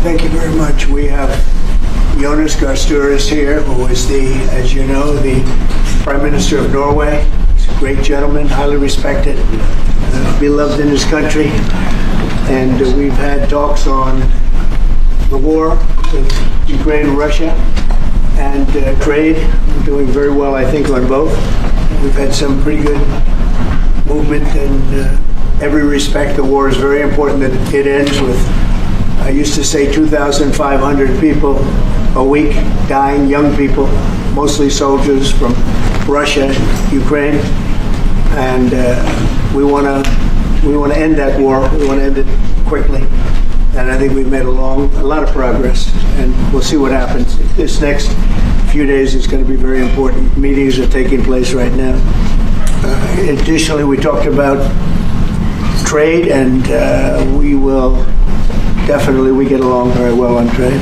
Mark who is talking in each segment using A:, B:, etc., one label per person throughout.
A: Thank you very much. We have Jonas Gahr here, who is as you know, the Prime Minister of Norway. He's a great gentleman, highly respected, beloved in his country. And we've had talks on the war with Ukraine and Russia and trade. We're doing very well, I think, on both. We've had some pretty good movement in every respect. The war is very important that it ends with, I used to say, 2,500 people a week dying, young people, mostly soldiers from Russia, Ukraine, and we want to end that war. We want to end it quickly, and I think we've made a lot of progress, and we'll see what happens. This next few days is going to be very important. Meetings are taking place right now. Additionally, we talked about trade, and we get along very well on trade.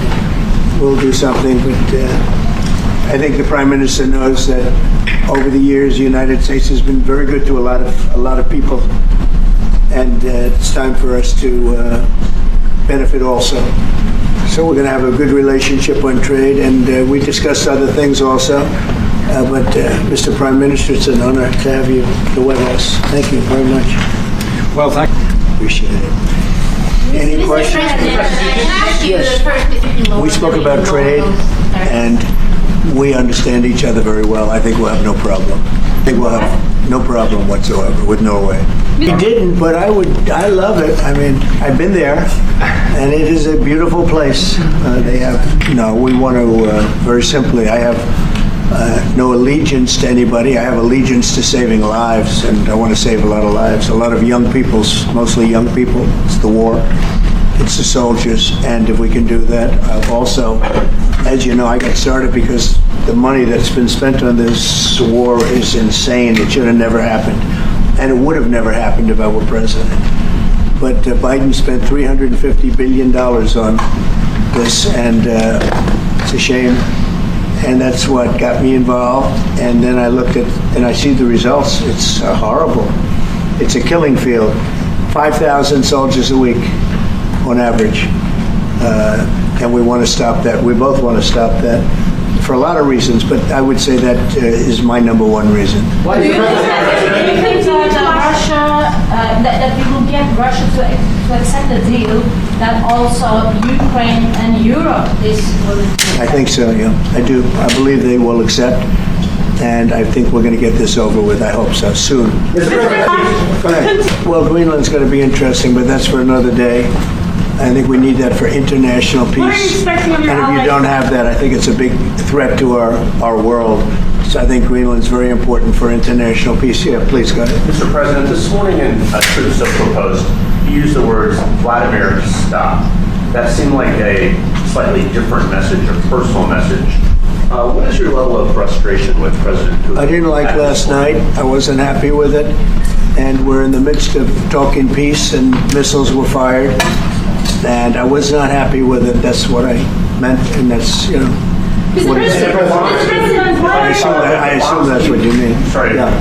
A: We'll do something, but I think the Prime Minister knows that over the years the United States has been very good to a lot of people, and it's time for us to benefit also. So we're going to have a good relationship on trade, and we discussed other things also. But Mr. Prime Minister, it's an honor to have you at the White House. Thank you very much.
B: Well, thank you.
A: Appreciate it. Any questions? Yes. We spoke about trade, and we understand each other very well. I think we'll have no problem. I think we'll have no problem whatsoever with Norway. We didn't, but I love it. I mean, I've been there, and it is a beautiful place. We want to, very simply, I have no allegiance to anybody. I have allegiance to saving lives, and I want to save a lot of lives. A lot of young people, mostly young people. It's the war. It's the soldiers, and if we can do that, also, as you know, I got started because the money that's been spent on this war is insane. It should have never happened, and it would have never happened if I were president. But Biden spent $350 billion on this, and it's a shame. And that's what got me involved. And then I looked at, and I see the results. It's horrible. It's a killing field. 5,000 soldiers a week on average. And we want to stop that. We both want to stop that for a lot of reasons, but I would say that is my number one reason.
C: Do you think that Russia, that we will get Russia to accept the deal that also Ukraine and Europe will?
A: I think so, yeah. I do. I believe they will accept, and I think we're going to get this over with. I hope so, soon. Go ahead. Well, Greenland's going to be interesting, but that's for another day. I think we need that for international peace. And if you don't have that, I think it's a big threat to our world. So I think Greenland's very important for international peace. Yeah, please go ahead.
D: Mr. President, this morning in a Truth So Post, you used the words Vladimir, stop. That seemed like a slightly different message, a personal message. What is your level of frustration with President Putin?
A: I didn't like last night. I wasn't happy with it. And we're in the midst of talking peace, and missiles were fired. And I was not happy with it. That's what I meant, and that's, you know, what it said. I assume that's what you mean.
D: Sorry.
A: Yeah.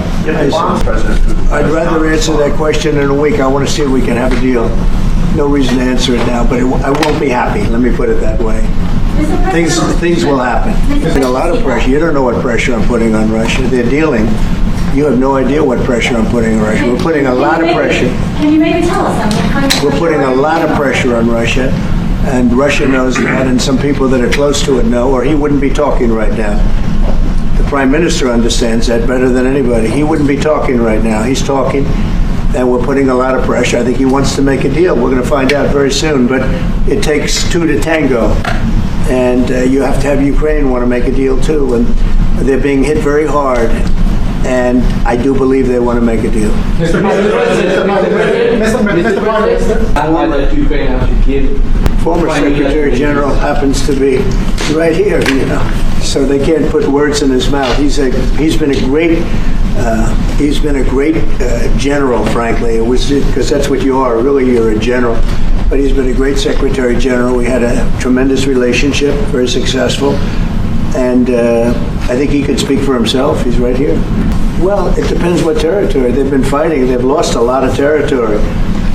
A: I'd rather answer that question in a week. I want to see if we can have a deal. No reason to answer it now, but I won't be happy. Let me put it that way. Things will happen. There's a lot of pressure. You don't know what pressure I'm putting on Russia. They're dealing. You have no idea what pressure I'm putting on Russia. We're putting a lot of pressure.
C: Can you maybe tell us?
A: We're putting a lot of pressure on Russia, and Russia knows that, and some people that are close to it know, or he wouldn't be talking right now. The Prime Minister understands that better than anybody. He wouldn't be talking right now. He's talking, and we're putting a lot of pressure. I think he wants to make a deal. We're going to find out very soon, but it takes two to tango, and you have to have Ukraine want to make a deal too, and they're being hit very hard. And I do believe they want to make a deal.
B: Mr. President, I want that Ukraine have to give.
A: Former Secretary General happens to be right here, you know, so they can't put words in his mouth. He's been a great general, frankly. It was because that's what you are. Really, you're a general. But he's been a great Secretary General. We had a tremendous relationship, very successful. And I think he could speak for himself. He's right here. Well, it depends what territory. They've been fighting. They've lost a lot of territory.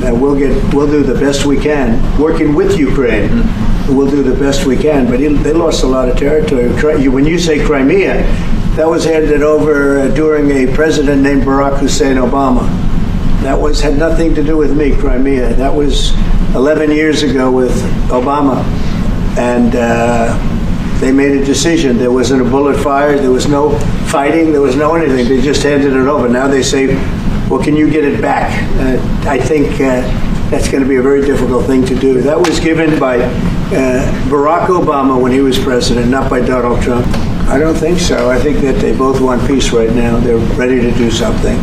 A: We'll do the best we can, working with Ukraine. we'll do the best we can. But they lost a lot of territory. When you say Crimea, that was handed over during a president named Barack Hussein Obama. That had nothing to do with me, Crimea. That was 11 years ago with Obama. And they made a decision. There wasn't a bullet fired. There was no fighting. There was no anything. They just handed it over. Now they say, well, can you get it back? I think that's going to be a very difficult thing to do. That was given by Barack Obama when he was president, not by Donald Trump. I don't think so. I think that they both want peace right now. They're ready to do something.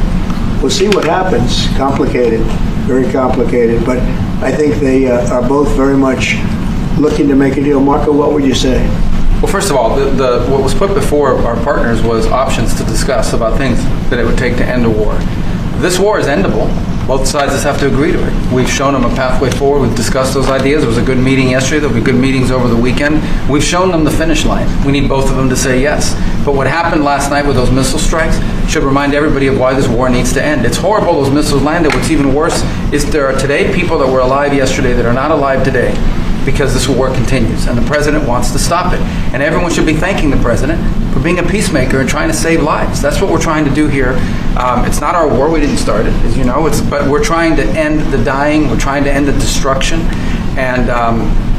A: We'll see what happens. Complicated, very complicated. But I think they are both very much looking to make a deal. Marco, what would you say?
E: Well, first of all, what was put before our partners was options to discuss about things that it would take to end a war. This war is endable. Both sides just have to agree to it. We've shown them a pathway forward. We've discussed those ideas. It was a good meeting yesterday. There'll be good meetings over the weekend. We've shown them the finish line. We need both of them to say yes. But what happened last night with those missile strikes should remind everybody of why this war needs to end. It's horrible those missiles landed. What's even worse is there are today people that were alive yesterday that are not alive today, because this war continues, and the president wants to stop it. And everyone should be thanking the president for being a peacemaker and trying to save lives. That's what we're trying to do here. It's not our war. We didn't start it, as you know. But we're trying to end the dying. We're trying to end the destruction. And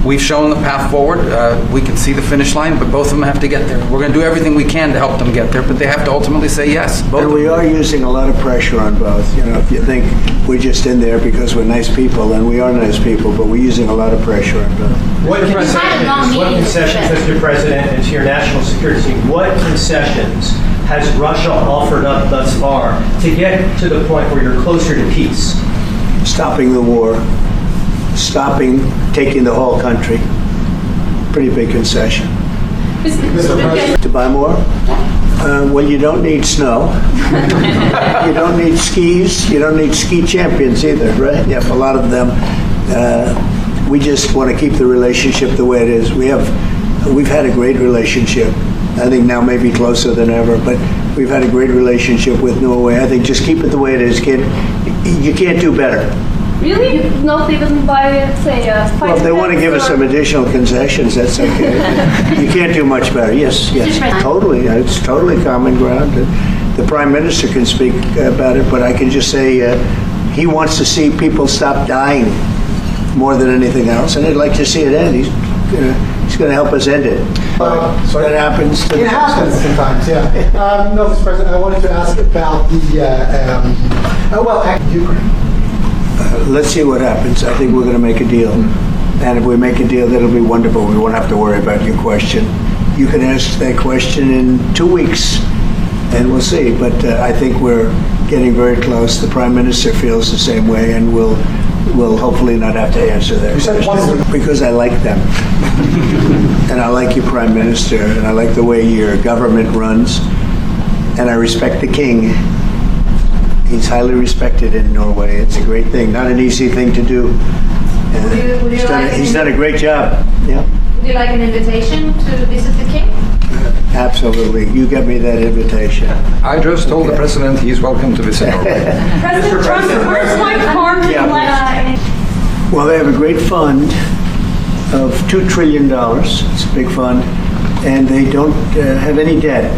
E: we've shown the path forward. We can see the finish line, but both of them have to get there. We're going to do everything we can to help them get there, but they have to ultimately say yes.
A: And we are using a lot of pressure on both. You know, if you think we're just in there because we're nice people, and we are nice people, but we're using a lot of pressure on both.
F: What concessions, Mr. President, and to your national security team, what concessions has Russia offered up thus far to get to the point where you're closer to peace?
A: Stopping the war. Stopping taking the whole country. Pretty big concession. To buy more? Well, you don't need snow. You don't need skis. You don't need ski champions either, right? You have a lot of them. We just want to keep the relationship the way it is. We've had a great relationship. I think now maybe closer than ever, but we've had a great relationship with Norway. I think just keep it the way it is, kid. You can't do better.
G: Really? Not even by, say,
A: well, if they want to give us some additional concessions, that's okay. You can't do much better. Yes, yes, totally. It's totally common ground. The Prime Minister can speak about it, but I can just say he wants to see people stop dying more than anything else, and he'd like to see it end. He's going to help us end it. So that happens.
H: It happens sometimes, yeah. No, Mr. President, I wanted to ask about the Ukraine.
A: Let's see what happens. I think we're going to make a deal. And if we make a deal, that'll be wonderful. We won't have to worry about your question. You can ask that question in 2 weeks, and we'll see. But I think we're getting very close. The Prime Minister feels the same way, and we'll hopefully not have to answer that question. Because I like them. And I like your Prime Minister, and I like the way your government runs. And I respect the King. He's highly respected in Norway. It's a great thing. Not an easy thing to do. He's done a great job. Yeah.
C: Would you like an invitation to visit the King?
A: Absolutely. You get me that invitation.
B: I just told the president he's welcome to visit Norway.
G: President Trump, where's my card?
A: Well, they have a great fund of $2 trillion. It's a big fund. And they don't have any debt.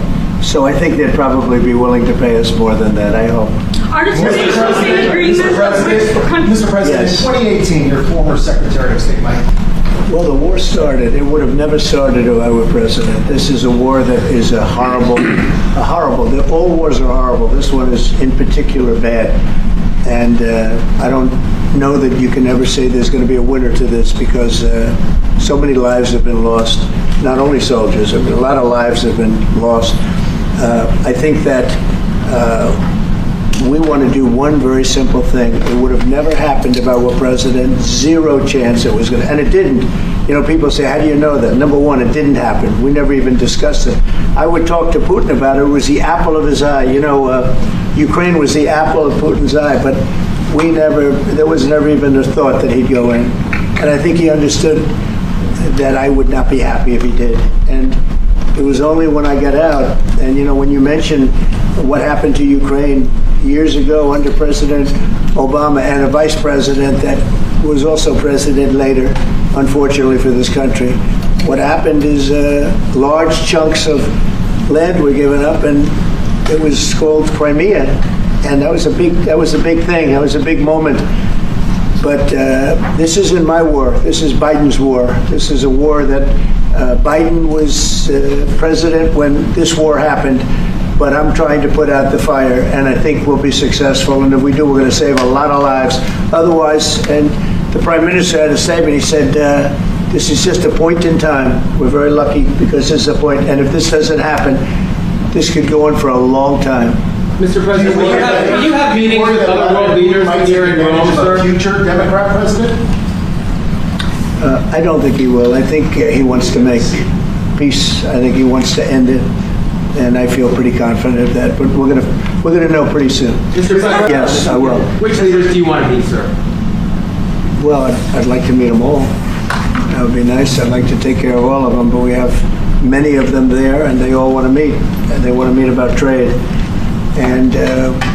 A: So I think they'd probably be willing to pay us more than that, I hope.
H: Mr. President,
A: yes.
H: In 2018, your former Secretary of State, Mike.
A: Well, the war started. It would have never started if I were president. This is a war that is horrible. All wars are horrible. This one is in particular bad. And I don't know that you can ever say there's going to be a winner to this, because so many lives have been lost. Not only soldiers, a lot of lives have been lost. I think that we want to do one very simple thing. It would have never happened if I were president. Zero chance it was going to, and it didn't. You know, people say, how do you know that? Number one, it didn't happen. We never even discussed it. I would talk to Putin about it. It was the apple of his eye. You know, Ukraine was the apple of Putin's eye, but there was never even a thought that he'd go in. And I think he understood that I would not be happy if he did. And it was only when I got out, and you know, when you mention what happened to Ukraine years ago under President Obama and a vice president that was also president later, unfortunately for this country. What happened is large chunks of land were given up, and it was called Crimea, and that was a big thing. That was a big moment. But this isn't my war. This is Biden's war. This is a war that Biden was president when this war happened. But I'm trying to put out the fire, and I think we'll be successful. And if we do, we're going to save a lot of lives. Otherwise, and the Prime Minister had a statement. He said, this is just a point in time. We're very lucky because this is a point. And if this doesn't happen, this could go on for a long time.
I: Mr. President, will you have meetings with other world leaders here in Rome, sir?
H: Future Democrat president?
A: I don't think he will. I think he wants to make peace. I think he wants to end it. And I feel pretty confident of that. But we're gonna know pretty soon.
I: Mr. President,
A: yes, I will.
I: Which leaders do you want to meet, sir?
A: Well, I'd like to meet them all. That would be nice. I'd like to take care of all of them, but we have many of them there, and they all want to meet. And they want to meet about trade. And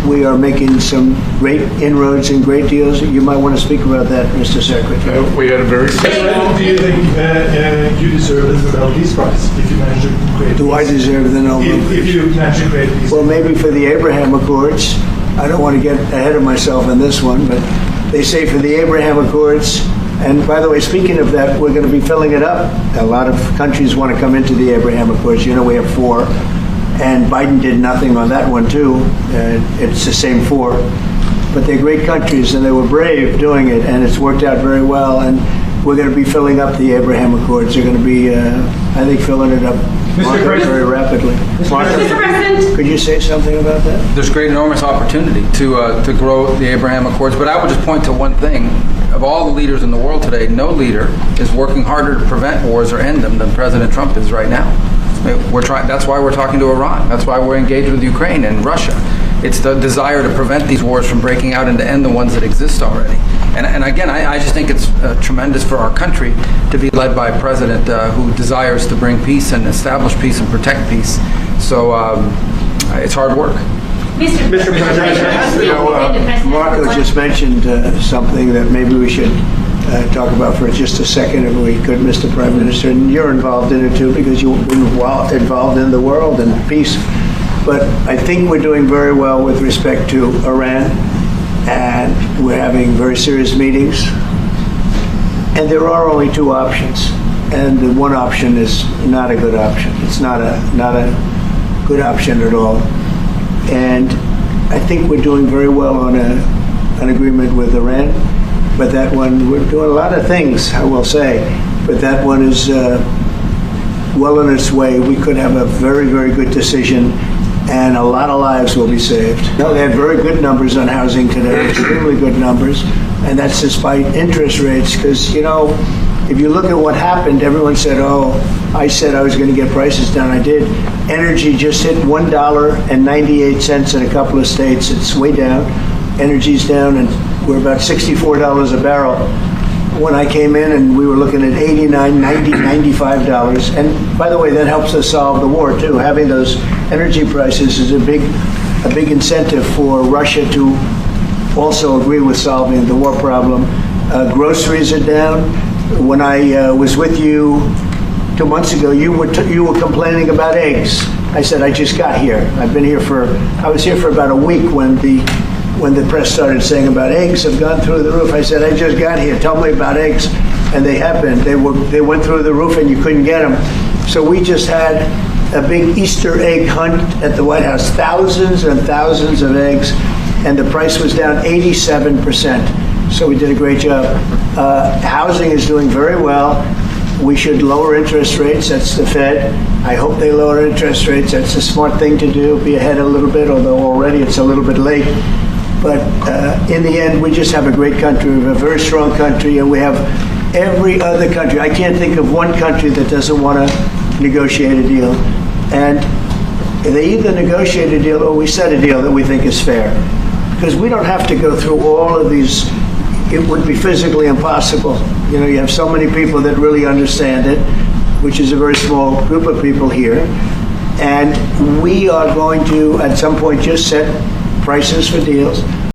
A: we are making some great inroads and great deals. You might want to speak about that, Mr. Secretary.
J: We had a very...
H: Do you think you deserve the Nobel Peace Prize if you manage to create
A: Do I deserve the Nobel?
H: If you manage to create peace?
A: Well, maybe for the Abraham Accords. I don't want to get ahead of myself in this one, but they say for the Abraham Accords, and by the way, speaking of that, we're going to be filling it up. A lot of countries want to come into the Abraham Accords. You know, we have 4. And Biden did nothing on that one, too. It's the same 4. But they're great countries, and they were brave doing it, and it's worked out very well. And we're going to be filling up the Abraham Accords. They're going to be, I think, filling it up very rapidly.
G: Mr. President.
A: Could you say something about that?
E: There's great, enormous opportunity to grow the Abraham Accords. But I would just point to one thing. Of all the leaders in the world today, no leader is working harder to prevent wars or end them than President Trump is right now. That's why we're talking to Iran. That's why we're engaged with Ukraine and Russia. It's the desire to prevent these wars from breaking out and to end the ones that exist already. And again, I just think it's tremendous for our country to be led by a president who desires to bring peace and establish peace and protect peace. So it's hard work.
C: Mr. President,
A: You know, Marco just mentioned something that maybe we should talk about for just a second, if we could, Mr. Prime Minister. And you're involved in it too, because you're involved in the world and peace. But I think we're doing very well with respect to Iran, and we're having very serious meetings. And there are only 2 options, and the one option is not a good option. It's not a good option at all. And I think we're doing very well on an agreement with Iran. But that one, we're doing a lot of things, I will say. But that one is well on its way. We could have a very, very good decision, and a lot of lives will be saved. No, they had very good numbers on housing today, extremely good numbers, and that's despite interest rates. Because, you know, if you look at what happened, everyone said, oh, I said I was going to get prices down. I did. Energy just hit $1.98 in a couple of states. It's way down. Energy's down, and we're about $64 a barrel. When I came in, and we were looking at $89, $90, $95. And by the way, that helps us solve the war too. Having those energy prices is a big incentive for Russia to also agree with solving the war problem. Groceries are down. When I was with you 2 months ago, you were complaining about eggs. I said, I just got here. I was here for about a week when the press started saying about eggs have gone through the roof. I said, I just got here. Tell me about eggs. And they have been. They went through the roof, and you couldn't get them. So we just had a big Easter egg hunt at the White House. Thousands and thousands of eggs, and the price was down 87%. So we did a great job. Housing is doing very well. We should lower interest rates. That's the Fed. I hope they lower interest rates. That's a smart thing to do. Be ahead a little bit, although already it's a little bit late. But in the end, we just have a great country. We have a very strong country, and we have every other country. I can't think of one country that doesn't want to negotiate a deal. And they either negotiate a deal or we set a deal that we think is fair. Because we don't have to go through all of these. It would be physically impossible. You know, you have so many people that really understand it, which is a very small group of people here. And we are going to, at some point, just set prices for deals.